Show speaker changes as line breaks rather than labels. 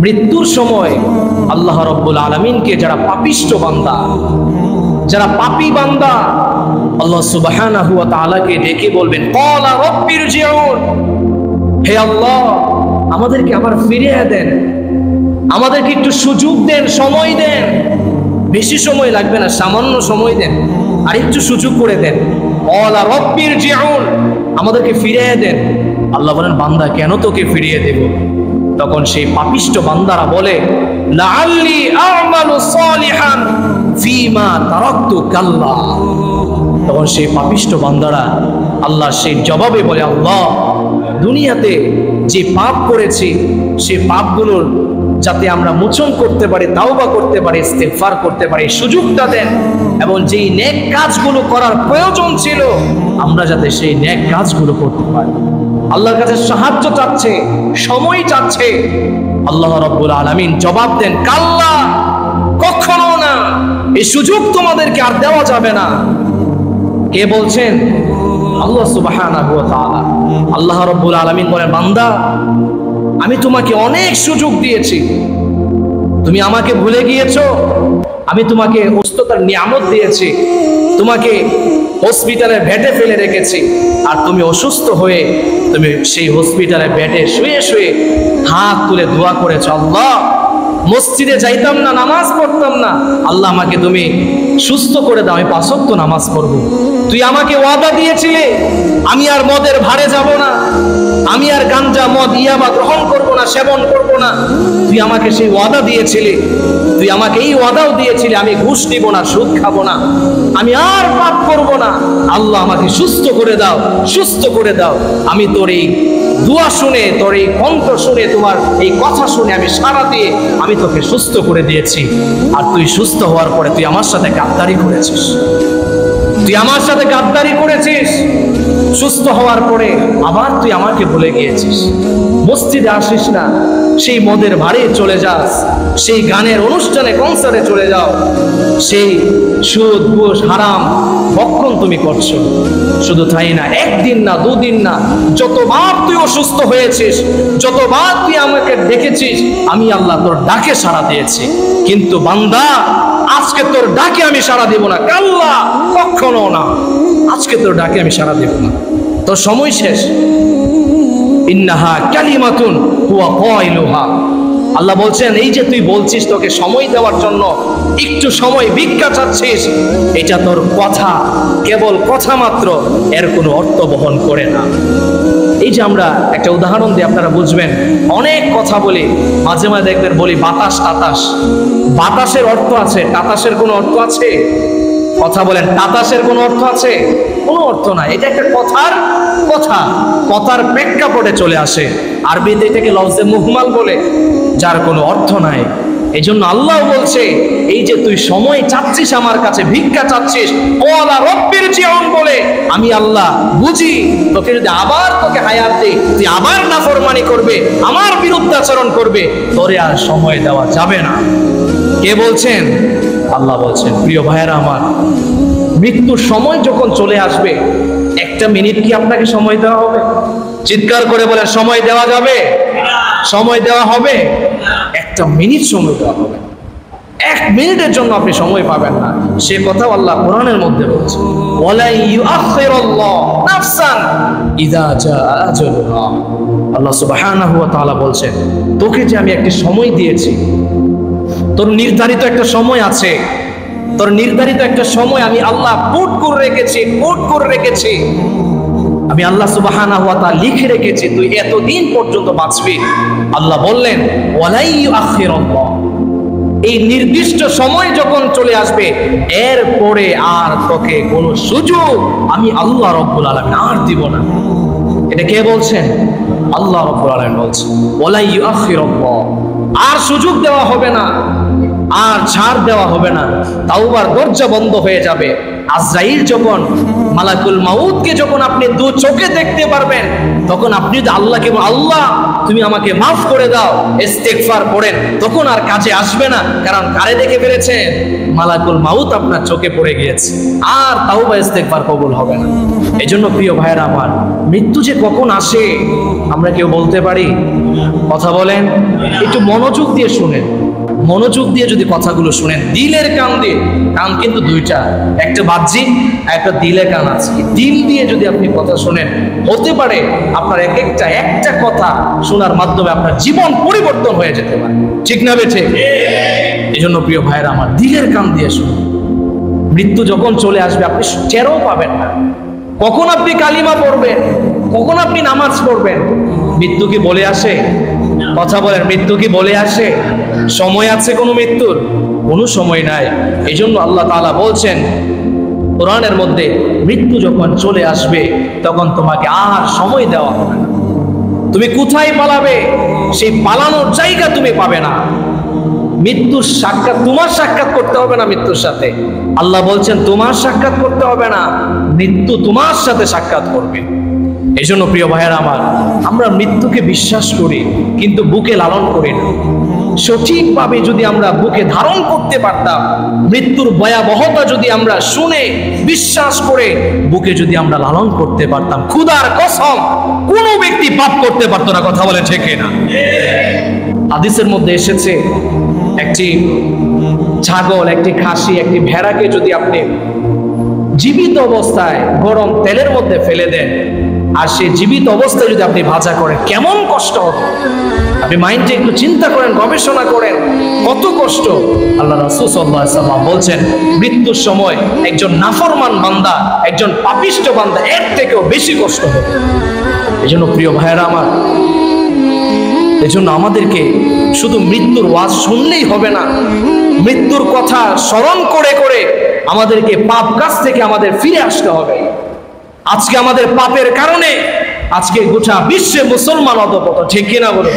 মৃত্যুর সময় আল্লাহ রাব্বুল আলামিনকে যারা পাপিষ্ট বান্দা, যারা পাপী বান্দা, আল্লাহ সুবহানাহু ওয়া তাআলাকে ডেকে বলবেন ক্বালা রাব্বিরজিউন, হে আল্লাহ আমাদেরকে আবার ফিরিয়ে দেন, আমাদেরকে একটু সুযোগ দেন, সময় দেন। বেশি সময় লাগবে না, সামান্য সময় দেন, আর একটু সুযোগ করে দেন। ক্বালা রাব্বিরজিউন, আমাদেরকে ফিরিয়ে দেন। আল্লাহ বলেন বান্দা কেন তোকে ফিরিয়ে দেব? তখন সেই পাপিষ্ট বান্দারা বলে লাআল্লি আ'মালু সালিহান ফীমা তারাকতু কাল্লা। তখন সেই পাপিষ্ট বান্দারা আল্লাহ সেই জবাবে বলে আল্লাহ দুনিয়াতে যে পাপ করেছি সেই পাপগুলোর যাতে আমরা মোচন করতে পারি, তাওবা করতে পারি, ইস্তেগফার করতে পারি, সুযোগটা দেন। এবং যেই নেক কাজগুলো করার প্রয়োজন ছিল আমরা যাতে সেই নেক কাজগুলো করতে পারি। আল্লাহর কাছে সাহায্য চাচ্ছে, সময় চাচ্ছে। আল্লাহ রাব্বুল আলামিন জবাব দেন কাল্লা, কখনো না, এই সুযোগ তোমাদেরকে আর দেওয়া যাবে না। কে বলছেন? আল্লাহ সুবহানাহু ওয়া তাআলা। আল্লাহ রাব্বুল আলামিন বলেন বান্দা আমি তোমাকে অনেক সুযোগ দিয়েছি, তুমি আমাকে ভুলে গিয়েছো। আমি তোমাকে সুস্থতার নিয়ামত দিয়েছি, তোমাকে হসপিটালের বেডে ফেলে রেখেছি, আর তুমি অসুস্থ হয়ে তুমি সেই হসপিটালের বেডে শুয়ে শুয়ে হাত তুলে দোয়া করেছো, আল্লাহ মসজিদে যাইতাম না, নামাজ পড়তাম না, আল্লাহ আমাকে তুমি সুস্থ করে দাও, আমি 5 ওয়াক্ত নামাজ পড়বো। তুই আমাকে ওয়াদা দিয়েছিলে আমি আর মদের ভারে যাব না, আমি আর গাঞ্জা মদ ইয়াবা গ্রহণ করব না, সেবন করব না। তুই আমাকে সেই ওয়াদা দিয়েছিলি, তুই আমাকে এই ওয়াদাও দিয়েছিলি আমি ঘুষ নিব না, সুদ খাবো না, আমি আর পাপ করব না। আল্লাহ আমাকে সুস্থ করে দাও, সুস্থ করে দাও। আমি তোর এই দোয়া শুনে, তোর এই কণ্ঠ শুনে, তোমার এই কথা শুনে আমি সাড়া দিয়ে আমি তোকে সুস্থ করে দিয়েছি। আর তুই সুস্থ হওয়ার পরে তুই আমার সাথে গাদ্দারি করেছিস, তুই আমার সাথে গাদ্দারি করেছিস। সুস্থ হওয়ার পরে আবার তুই আমাকে ভুলে গিয়েছিস, মসজিদে আসিস না, সেই মদের ভারে চলে যাস, সেই গানের অনুষ্ঠানে কনসার্টে চলে যাও, সেই সুদ ঘুষ হারাম ভক্ষণ তুমি করছো। শুধু তাই না, একদিন না, 2 দিন না, যতবার তুই অসুস্থ হয়েছিস, যতবার তুই আমাকে ডেকেছিস, আমি আল্লাহ তোর ডাকে সাড়া দিয়েছি। কিন্তু বান্দা আজকে তোর ডাকে আমি সাড়া দিব না, কাল্লা, কখনো না, আজকে তোর ডাকে আমি সাড়া দেব না, তোর সময় শেষ। ইন্নাহা কালিমাতুন হুয়া কাইলুহা। আল্লাহ বলছেন এই যে তুই বলছিস তোকে সময় দেওয়ার জন্য, একটু সময় ভিক্ষা চাচ্ছিস, এটা তোর কথা, কেবল কথা মাত্র, এর কোনো অর্থ বহন করে না। এই যে আমরা একটা উদাহরণ দিই আপনারা বুঝবেন, অনেক কথা বলি, মাঝে মাঝে দেখবেন বলি বাতাস টাতাস, বাতাসের অর্থ আছে, টাতাসের কোনো অর্থ আছে? কথা বলেন, টাতাসের কোনো অর্থ আছে? কোনো অর্থ নাই। এটা একটা কথার কথা, কথার প্রেক্ষাপটে চলে আসে। আরবিতে এটাকে লফজে মুহমাল বলে, যার কোনো অর্থ নাই। এই জন্য আল্লাহ বলছে এই যে তুই সময় চাচ্ছিস আমার কাছে, ভিক্ষা চাচ্ছিস, ক্বালা রাব্বিরজিউন বলে, আমি আল্লাহ বুঝি তোকে যদি আবার তোকে হায়াত দেই, তুই আবার নাফরমানি করবে, আমার বিরুদ্ধে আচরণ করবে, তোরে আর সময় দেওয়া যাবে না। কে বলছেন? আল্লাহ বলছেন। প্রিয় ভাইয়েরা আমার, মৃত্যুর সময় যখন চলে আসবে, 1 মিনিট কি আপনাকে সময় দেওয়া হবে? চিৎকার করে বলেন সময় দেওয়া যাবে? সময় দেওয়া হবে? 1 মিনিট সময় দেওয়া হবে। 1 মিনিটের জন্য আপনি সময় পাবেন না, সে কথা আল্লাহ কোরআনের মধ্যে বলছে, ওয়ালা ইউআখিরুল্লাহ নাফসান ইযা জাআ আজালুহা। আল্লাহ সুবহানাহু ওয়া তাআলা বলছেন তোকে যে আমি একটা সময় দিয়েছি, তোর নির্ধারিত একটা সময় আছে, তোর নির্ধারিত একটা সময় আমি আল্লাহ পুট করে রেখেছি, পুট করে রেখেছি, আমি আল্লাহ সুবহানাহু ওয়া তাআলা লিখে রেখেছি তুই এতদিন পর্যন্ত বাঁচবি। আল্লাহ বললেন ওয়ালা ইউআখিরুল্লাহ, এই নির্দিষ্ট সময় যখন চলে আসবে এরপরে আর তোকে কোনো সুযোগ আমি আল্লাহ রাব্বুল আলামিন আর দিব না। এটা কে বলছেন? আল্লাহ রাব্বুল আলামিন বলছেন ওয়ালা ইউআখিরুল্লাহ, আর সুযোগ দেওয়া হবে না, আর ছাড় দেওয়া হবে না, তাওবার দরজা বন্ধ হয়ে যাবে। আজরাইল যখন মালাকুল মাউতকে যখন আপনি দু চোখে দেখতে পারবেন, তখন আপনি যদি আল্লাহকে আল্লাহ তুমি আমাকে মাফ করে দাও ইস্তেগফার পড়েন, তখন আর কাজে আসবে না, কারণ কারে দেখে ফেলেছেন? মালাকুল মাউত আপনার চোখে পড়ে গিয়েছে, আর তাওবা ইস্তেগফার কবুল হবে না। এজন্য প্রিয় ভাইয়েরা আমার, মৃত্যু যে কখন আসে আমরা কেউ বলতে পারি? কথা বলেন, একটু মনোযোগ দিয়ে শুনেন, মনোযোগ দিয়ে যদি কথাগুলো শুনেন, দিলের কান দিয়ে। কান কিন্তু দুইটা, একটা বাহ্যিক, একটা দিলের কান আছে। দিল দিয়ে যদি আপনি কথা শুনেন, হতে পারে আপনার একটা কথা শোনার মাধ্যমে আপনার জীবন পরিবর্তন হয়ে যেতে পারে, ঠিক না বেঠে? এই জন্য প্রিয় ভাইয়েরা আমার, দিলের কান দিয়ে শুনুন। মৃত্যু যখন চলে আসবে আপনি টেরও পাবেন না। কখন আপনি কালিমা পড়বেন, কখন আপনি নামাজ পড়বেন, মৃত্যু কি বলে আসে? কথা বলেন, মৃত্যু কি বলে আসে? সময় আছে কোনো মৃত্যুর? কোনো সময় নাই। এই জন্য আল্লাহ তাআলা বলছেন কোরআনের মধ্যে, মৃত্যু যখন চলে আসবে তখন তোমাকে আর সময় দেওয়া হবে না। তুমি কোথায় পালাবে, সেই পালানোর জায়গা তুমি পাবে না। মৃত্যুর সাক্ষাৎ, তোমার সাক্ষাৎ করতে হবে না মৃত্যুর সাথে। আল্লাহ বলছেন তোমার সাক্ষাৎ করতে হবে না, মৃত্যু তোমার সাথে সাক্ষাৎ করবে। এই জন্য প্রিয় ভাইয়েরা আমার, আমরা মৃত্যুকে বিশ্বাস করি কিন্তু বুকে লালন করি না। সঠিকভাবে যদি আমরা বুকে ধারণ করতে পারতাম, মৃত্যুর ভয়াবহতা যদি আমরা শুনে বিশ্বাস করে বুকে যদি আমরা লালন করতে পারতাম, খোদার কসম কোনো ব্যক্তি পাপ করতে পারতো না। কথা বলে ঠিক না? হাদিসের মধ্যে এসেছে, একটি ছাগল, একটি খাসি, একটি ভেড়াকে যদি আপনি জীবিত অবস্থায় গরম তেলের মধ্যে ফেলে দেন, আর সেই জীবিত অবস্থায় যদি আপনি ভাজা করেন, কেমন কষ্ট হবে? আপনি মাইন্ডে একটু চিন্তা করেন, গবেষণা করেন, কত কষ্ট। আল্লাহ রাসূল সাল্লাল্লাহু আলাইহি ওয়াসাল্লাম বলছেন, মৃত্যুর সময় একজন নাফরমান বান্দা, একজন পাপিষ্ঠ বান্দা এর থেকেও বেশি কষ্ট হবে। এই জন্য প্রিয় ভাইয়েরা আমার, এজন্য আমাদেরকে শুধু মৃত্যুর ওয়াজ শুনলেই হবে না, মৃত্যুর কথা স্মরণ করে করে আমাদেরকে পাপ কাজ থেকে আমাদের ফিরে আসতে হবে। আজকে আমাদের পাপের কারণে আজকে গোটা বিশ্বে মুসলমান অধঃপতন, ঠিক কিনা বলুন?